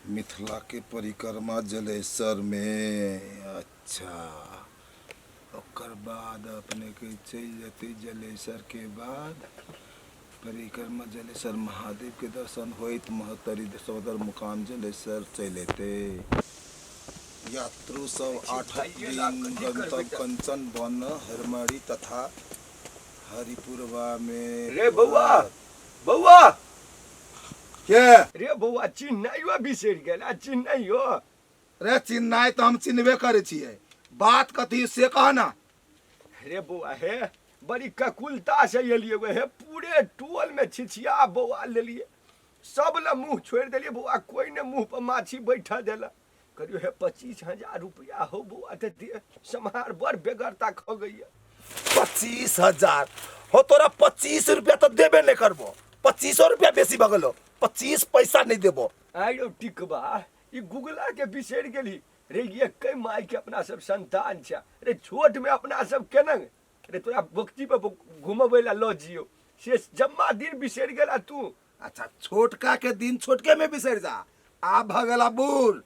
मिथिला के परिक्रमा जलेसर में। अच्छा, ओकर बाद अपने के चल जते जलेसर के बाद परिक्रमा जलेसर महादेव के दर्शन होइत महतरी सदर मुकाम जलेसर चलते। यात्रु सब 8 दिन गंतव्य कंचन वन हरमड़ी तथा हरिपुरवा में। रे बउआ बउआ के रे बउआ चिन्हैयो बिसरि गेल आ चिन्हैयो। रे चिन्नाई तो हम चिन्हबे करे छिए, बात कथी से कहना। रे बउआ हे बड़ी ककुलता से एलिए हे, पूरे टोल में छिछिया बउआ लेलिए, सब ल मुंह छोड़ देलिए बउआ, कोई ने मुंह पर माछी बैठा देला। करियो हे 25,000 रुपया हो बउआ ते दे समार बड़ बेगरता ख गई। 25,000 हो तोरा 25 रुपया तो देबे नहीं करबो। 25 रुपया बेसी भगलो, 25 पैसा नहीं देबो। आयो टिकबा ई गुगला के बिसरि गेली रे, ये कई माई के अपना सब संतान छ रे, छोट में अपना सब केना रे तोरा बक्ती पे घुमबै ला ल जियो से जम्मा दिन बिसरि गेला तू। अच्छा, छोटका के दिन छोटके में बिसर जा। आप भगला बूढ़,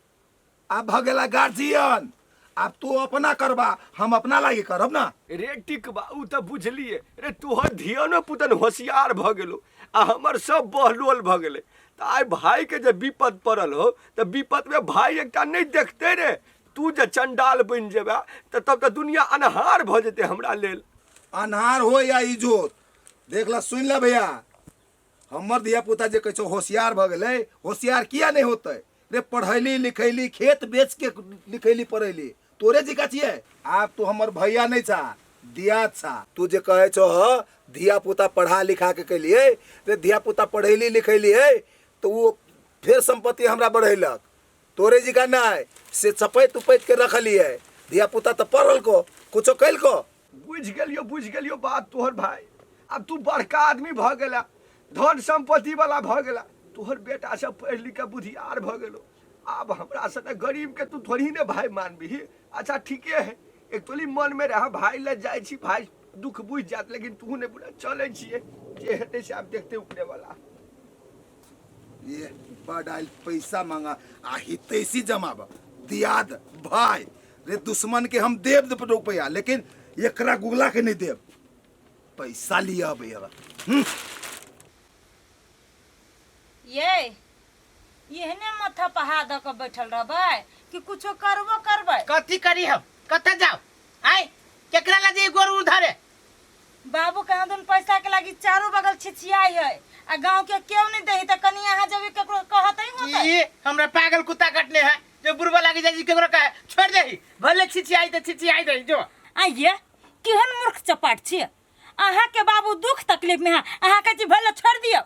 आप भगला गार्जियन, अब तू अपना करबा, हम अपना लागी करब ना। रे टिकबा उ त बुझलिए रे, तोहर धियानो पुतन होशियार भ गेलो आ हमर सब बहलोल भ गेले। त आइ भाई के जे विपद पड़ल हो त विपद में भाई एकटा नहीं देखते रे, तू जे चंडाल बन जेबा त तब त दुनिया अनहार भ जेते हमरा लेल। अनहार हो या इजोत, देख ला सुन ला भैया, हमर धिया पुता जे कह होशियार भ गेले, होशियार किया नहीं होते रे। पढ़ैली लिखैली, खेत बेच के लिखैली पढ़ैली, तोरे जी का छिए। आप तू हमर भैया नहीं छा, दिया छा। तू जे कहे छो ह धिया पुता पढ़ा लिखा के कलिए रे, धिया पुता पढ़ैली लिखैली है तो वो फिर संपत्ति हमरा बढ़ैलक। तोरे जी का नहीं से चपैत उपैत के रखली है। धिया पुता तो पढ़ल को कुछो कैल को। बुझ गेलियो बात तोहर भाई। अब तू बड़का आदमी भ गेला, धन संपत्ति वाला भ गेला, तोहर बेटा सब पढ़ लिख के बुधियार भ गेलो। अब हमरा सने गरीब के तू थोड़ी ने भाई मानबी। अच्छा ठीके है, एक तोली मन में रहा भाई ले जाय छी, भाई दुख बुझ जात, लेकिन तू ने बोला चले छिए जे हेते से आप देखते ऊपरे वाला। ये बड़ाइल पैसा मांगा आ हितैसी जमाब दियाद भाई रे, दुश्मन के हम देव रुपया, लेकिन एकरा गुगला के नहीं देव। पैसा लिया भैया। येहने माथा पहा द के बैठल रहबै कि कुछो करबो करबै। कथी करी हम, कते जाओ आइ केकरा लगे गोर उधारे। बाबू कहाँ दिन पैसा के लागी चारों बगल छिछियाई है आ गांव के क्यों नहीं देही त कनी यहाँ जब केकरो कहत ही होतै। ये हमरा पागल कुत्ता कटने है जो बुरबा लागी जाई केकरो कहे छोड़ देही, भले छिछियाई त छिछियाई दे जो। आइए केहन मूर्ख चपाट छी अहाँ के बाबू दुख तकलीफ में है, अहाँ के जी भले छोड़ दियो।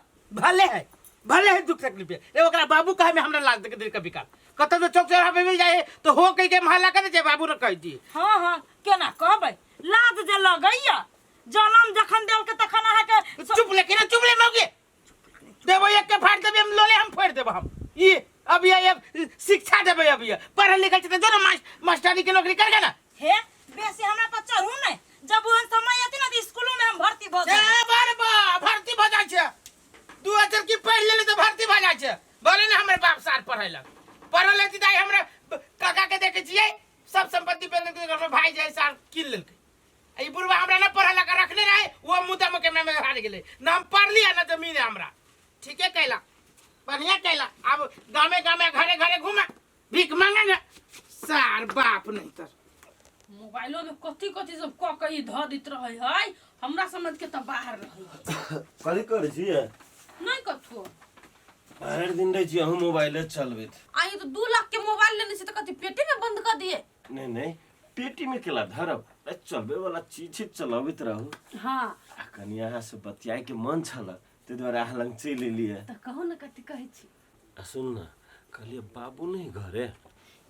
भले है दुख तकलीफ है रे, ओकरा बाबू कहे में हमरा लाग दे कभी काल कत तो चौक चौराहा पे मिल जाए तो हो कह के महला कर दे बाबू ने कह दी। हां केना कहबै, लाज जे लगैया जनम जखन देल के तखन अहाँ के चुप ले मौगे देबो एक के फाड़ देबे, हम लोले हम फोड़ देबो। हम ये अब ये शिक्षा देबे, अब ये पढ़ल लिखल छ त जो ना मास्टरी के नौकरी कर ना। हे बेसी हमरा पर चढ़ू नहीं, जब ओहन समय आती ना त स्कूलों में हम भर्ती भ जाए। ए बार भर्ती भ जाय छ, 2000 की पढ़ लेले तो भर्ती भ जाय छ। बोले ना हमरे बाप साल पढ़ैलक, पढ़ल लेती दाई हमरा काका के देखे छिए सब संपत्ति पे घर में भाई जाय साल किन लेलकै। ई बुढ़वा हमरा ना पढ़ला का रखले रहे, वो मुद्दा में केमे में हार गेले ना। हम पढ़ लिया ना जमीन है हमरा, ठीके कहला बढ़िया कहला। अब गामे गामे घरे घरे घुमा भीख मांगे ना सार बाप नहीं तर। मोबाइलो में कथी कथी सब क के ध दित रहे है, हमरा समझ के त बाहर रहे। कथी करे छिए? नहीं कथो हर दिन रहे छिए हम मोबाइल चलबैत। आई तो 2 लाख के मोबाइल लेने से त कथी पेटी में बंद कर दिए। नहीं पेटी में केला धरब, चलबे वाला चीज चलाबैत रहू। हां कनी यहाँ से बतियाए के मन छल ते द्वारा अहाँ लंग चल एलिए। त कहो न कथी कहै छी। सुन न, कहलिए बाबू नहीं घरे।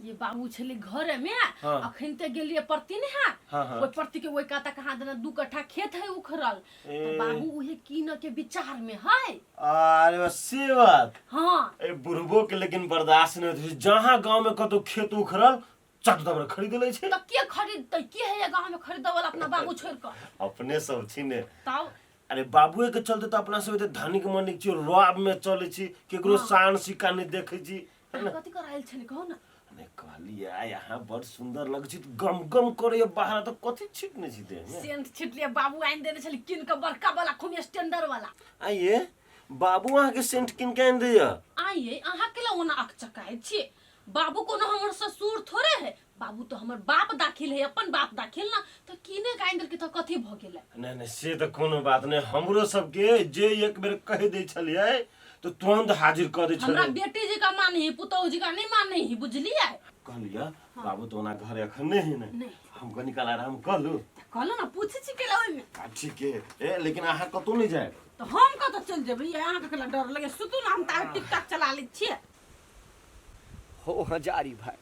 ये बाबू छले घरे में, हाँ। अखन ते गेलिए परती ने है। हाँ। ओइ परती के ओइ काता कहां देना 2 कट्ठा खेत है उखरल, तो बाबू उहे कीन के विचार में है। अरे बस से बात। हां ए बुढ़बो के लेकिन बर्दाश्त नहीं होती, जहां गांव में कतो खेत उखरल चट दबर खरीद ले छै। त के खरीदतै, के है ये गांव में खरीदे वाला अपना बाबू छोड़ के। अपने सब छी ने तब अरे बाबूए के चलते तो अपना सब धनिक मनिक छी, रॉब में चले छी, केकरो शान सिक्का नहीं देखे छी। कथी कराइल छले कहो ना अने कहलिया यहाँ बड़ सुंदर लग छी गम गम करे बाहर तो कथी छिटने छी दे में सेंट छिटलिए बाबू आइन देने छले किन के बड़का वाला खूब स्टैंडर्ड वाला आइए बाबू अहाँ के सेंट किन के आइन दिया आइए अहाँ के ला ओना अकचकाय छी बाबू कोनो हमर ससुर थोड़े है बाबू तो हमर बाप दाखिल है अपन बाप दाखिल ना तो किने के आइन देल के तो कथी भ गेलै नहीं नहीं से तो कोनो बात नहीं हमरो सबके जे एक बेर कह दे छलिए तो तुरंत हाजिर कर दे हमरा छलिए बेटी जी का माने ही पुतौ जी का नहीं माने ही बुझलिए कहलिया बाबू तो ना घर एखन नहीं नहीं। हमको निकाल आराम कर लो कहलो ना पूछे छी के ओइ में ठीक है ए लेकिन अहाँ कतौ नहीं जाए तो हम कत चल जेबै अहाँ के कला डर लगे सुतू ना हम ता टिकटॉक चला लै छियै हो हजारी भाई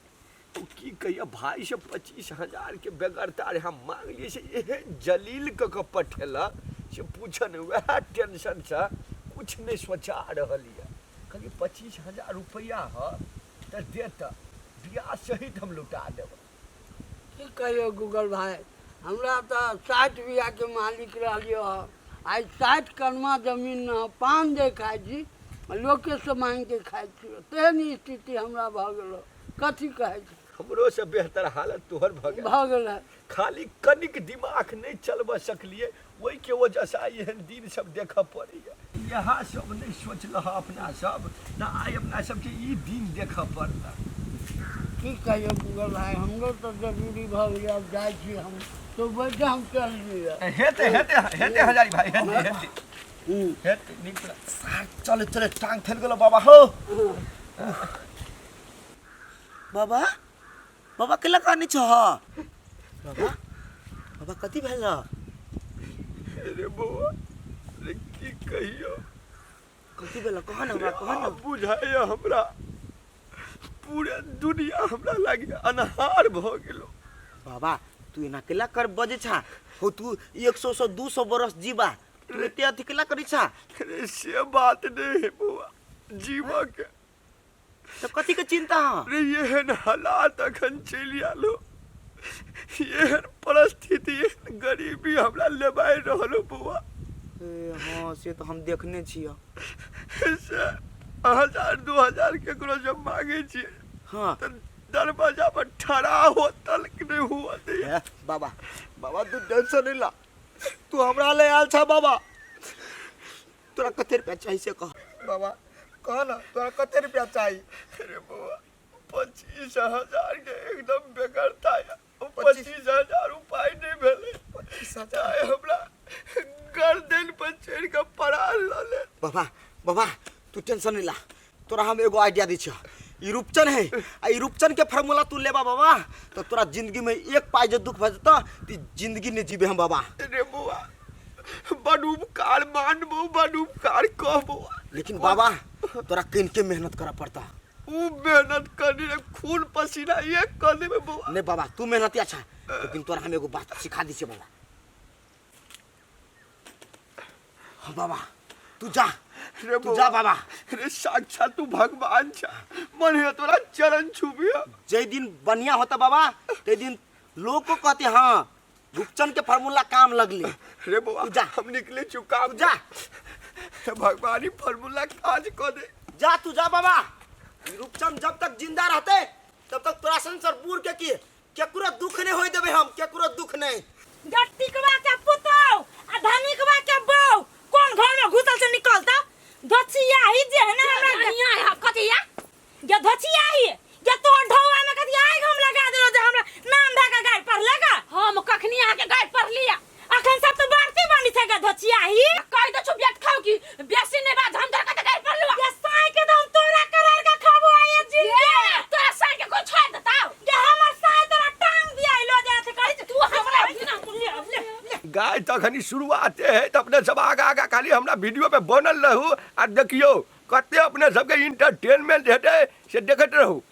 तू की कहिया भाई से 25,000 के बेगर तारे हम मांग लिए से ये जलील के पठेला से पूछन वह टेंशन से कुछ नहीं सोचा रहलिए कहली 25,000 रुपया ह त देता बियाह सहित हम लुटा देब की कहियो गूगल भाई हमरा तो 60 बीघा के मालिक रहियो आज 60 कनमा जमीन न पान दे खाइ छी लोके से मांग के खाइ छी तेहन स्थिति हमरा भ गेलो कथी कहै छी हमरो से बेहतर हालत तोहर भ गेलै खाली कनिक दिमाग नहीं चलबा सकलिए वही के वजह से एहन दिन सब देख पड़ैया यहाँ सब नहीं सोचल अपना सब ना आइ अपना सबके ई दिन देख पड़ता की कहियो गूगल भाई हमरो तो जरूरी भ गेलै अब जाइ छी हम तो बैठे हम चल लिए हेते हेते हेते हजारी भाई हेते हेते निकल चले चले टांग फेल गेलो बाबा हो बाबा बाबा केला कानी छ बाबा बाबा कथी भेल अरे बउआ रे की कहियो कथी भेल कह ना कह ना बुझाइया हमरा पूरे दुनिया हमरा लागे अनहार भ गेलो बाबा तू एना केला कर बजे छा हो तू 100 से 200 बरस जीवा तू एते अथी केला करी छा अरे से बात नहीं है बउआ जीवा के तो कथी के चिंता है रे एहन हालात अखन चलि आलो एहन परिस्थिति एहन गरीबी हमरा लेबाइ रहलो बउआ हां से तो हम देखने छियो से 1000-2000 केकरो जब मांगे छी हां तो दरवाजा पर ठड़ा होतल कि नहीं हुआ दे बाबा बाबा तू टेंशन नहीं ला तू हमरा ले आल छा बाबा तोरा कते रुपया चाहिए से कह बाबा कह ना तोरा कते रुपया चाहिए अरे बउआ 25,000 के एकदम बेगरता है 25,000 रुपया नहीं भेले 25,000 हमरा गर्दन पर चढ़ के पड़ा ले बाबा बाबा तू टेंशन नहीं ला तोरा हम एगो आइडिया दी छ ई रूपचन है आ ई रूपचन के फार्मूला तू लेबा बाबा तो तोरा जिंदगी में एक पाई जे दुख भ जता ती जिंदगी ने जीबे हम बाबा अरे बउआ बड़ उपकार मानबो बड़ उपकार कहबो लेकिन बाबा तोरा किन के मेहनत करा पड़ता ऊ मेहनत करने रे खून पसीना एक करने में बउआ नहीं बाबा तू मेहनती अच्छा लेकिन तोरा हम एगो बात सिखा दी छ बाबा हाँ बाबा तू जा रे तू जा बाबा रे साक्षात तू भगवान छ मन है तोरा चरण छुबिया जे दिन बनिया होता बाबा ते दिन लोग को कहते हाँ रूपचन के फार्मूला काम लगले रे बउआ तू जा हम निकले चुका तू जा भगवान ही फार्मूला काज कर दे जा तू जा बाबा रूपचंद जब तक जिंदा रहते तब तक तोरा संसार बूढ़ के की केकरो दुख नहीं होय देबे हम केकरो दुख नहीं गट्टिकवा के पुतौ आ धनिकवा के बौ कौन घर में घुसल से निकलता धचिया ही जे है ना हमरा यहाँ है कथिया ये धचिया ही ये तो ढौआ में कथि आइ हम लगा देलो जे हमरा नाम धागा गाय पर लगा हम कखनी यहाँ के गाय पढ़ लिया अखन सब तो बढ़ती बनी थे धचिया ही कह दो चुप बैठ खाओ की बेसी नहीं बात हम धर के गाय पढ़ लिया ये साई के दम तोरा करार का खाबो आए जी तोरा साई के कोई छोड़ देता ये हमर साई तोरा टांग दिया लो जाते कहि तू हमरा ले गाय तखनी शुरुआत है तो अपने सब आगा आगा खाली हमरा वीडियो पे बनल रहू आ देखियो कते अपने सबके इंटरटेनमेंट हेते से देखत रहू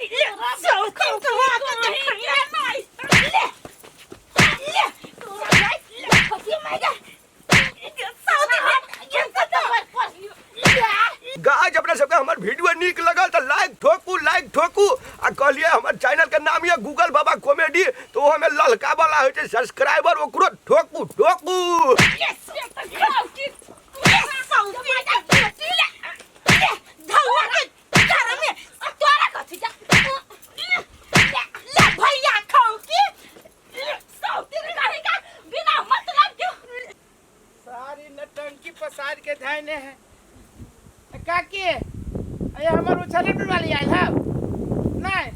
गाय अपने सबके हमर वीडियो नीक लगल तो लाइक ठोकू आ कहलिए हमर चैनल के नाम है गूगल बाबा कॉमेडी तो हमें ललका वाला होय छै सब्सक्राइबर ओकरो ठोकू धौआ के घर में तोरा कथि ये हमर उछलन वाली आइल है नहीं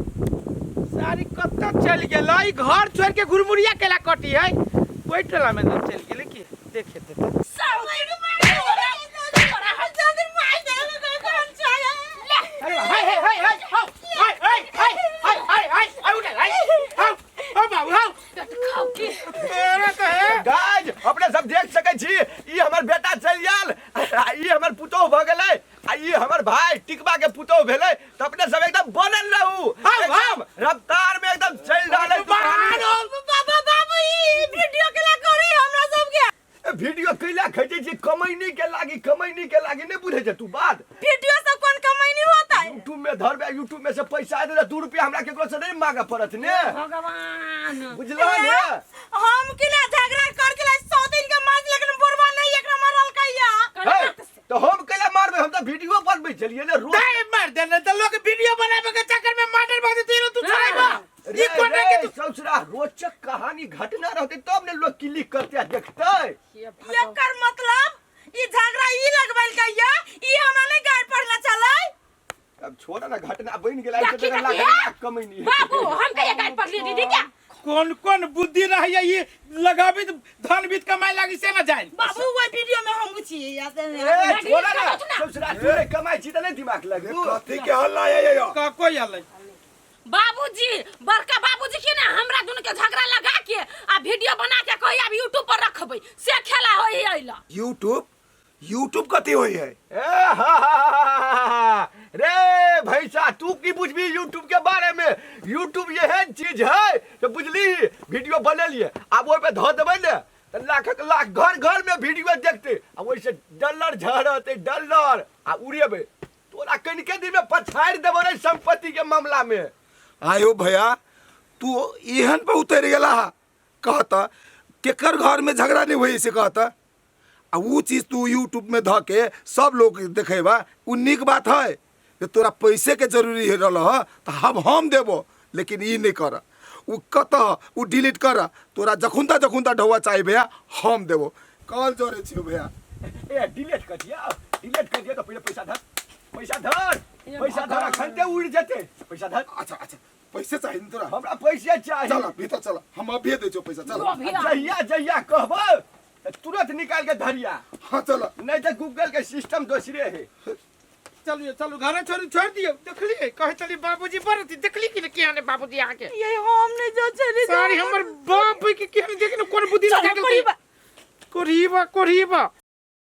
सारी कत्ता चल गेलै घर छोड़ के घुरमुरिया केला कटी है कोई टोला में न चल गेलै की देखे तो अरे हाय हाय हाय हाय हाय हाय हाय हाय हाय हाय हाय उठे हाय हाय बाबू हाय खाओ की तेरा तो है गाइज अपने सब देख सकै छी ई हमर बेटा चल गेल आ ई हमर पुतोह भ गेलै आ ई हमर भाई टिकबा के पुतोह भेलै त अपने सब एकदम बनल रहू एकदम रफ्तार में एकदम चल रहलै बाबा बाबू ई वीडियो केला करी हमरा सब के वीडियो कैला खैजे छी कमैनी के लागी नहीं बुझे छ तू बात वीडियो से कौन कमाई नहीं होता है यूट्यूब में धरबे यूट्यूब में से पैसा दे 2 रुपया हमरा केकरो से नहीं मांगे पड़त ने भगवान बुझलो ने हम किला झगड़ा कर के 100 दिन के मार लेकिन बुरबा नहीं एकरा मारल कहिया तो हम कैला मारबे हम तो वीडियो बनबै चलिए ने रोज दे मार देना तो लोग वीडियो बनावे के चक्कर में माटर भाग देती तू छड़ाइबा ई कोने के तू ससुरा रोचक कहानी घटना रहते तब ने लोग क्लिक करते देखते एकर मतलब ई झगड़ा ई लगबैल कहिया ई हमरा नहीं गाड़ पड़ना चलै अब छोड़ा ना घटना बन गेला ऐसे तो लाख कमाई नहीं बाबू हम कहिया गाइड पढ़ लिए दीदी क्या कौन कौन बुद्धि रही है ये लगाबी धन बीत कमाई लागी से ना जाए बाबू वो वीडियो में हम छी ए छोड़ा ना ससुरा तोरे कमाई छी त नहीं दिमाग लगे कथी के हल्ला ये का कोई आले बाबूजी बड़का बाबूजी के ना हमरा दुनु के झगड़ा लगा के आ वीडियो बना के कही अब YouTube पर रखबै से खेला होई आइला यूट्यूब कथी होई है ए हा रे भैसा तू की बुझबी YouTube के बारे में YouTube एहन चीज है तो बुझली वीडियो बना लिए अब ओइ पे ध देबै ने त लाख घर घर में वीडियो देखते आ ओइ से डॉलर झड़ते डॉलर आ उड़ेबे तोरा कनिके दिन में पछाड़ देबो रे संपत्ति के मामला में आयो भैया तू एहन पे उतर गेला कहता केकर घर में झगड़ा नहीं हुई से कहता आ वो चीज तू यूट्यूब में ध के सब लोग देखेबा उ निक बात है कि तोरा पैसे के जरूरी रहल ह तो हम देबो लेकिन ई नहीं कर उ कत उ डिलीट कर तोरा जखुनता ढौआ चाहिए भैया हम देबो कॉल जोरे छियो भैया ए डिलीट कर दिया तो पहले पैसा धर खंते उड़ जेते पैसा धर अच्छा पैसे चाहिए तोरा हमरा पैसे चाहिए चल भीतर चल हम अभी दे छो पैसा चल जहिया कहबो तुरंत निकाल के धरिया हाँ चल नहीं तो गूगल के सिस्टम दूसरे है चलो घर छोड़ दियो देखली कहे चली बाबूजी बरती देखली कि के आने बाबूजी आके ये हम नहीं जो चली सारी हमर बाप के केन देखन कोन बुद्धि लगा देती कोरीबा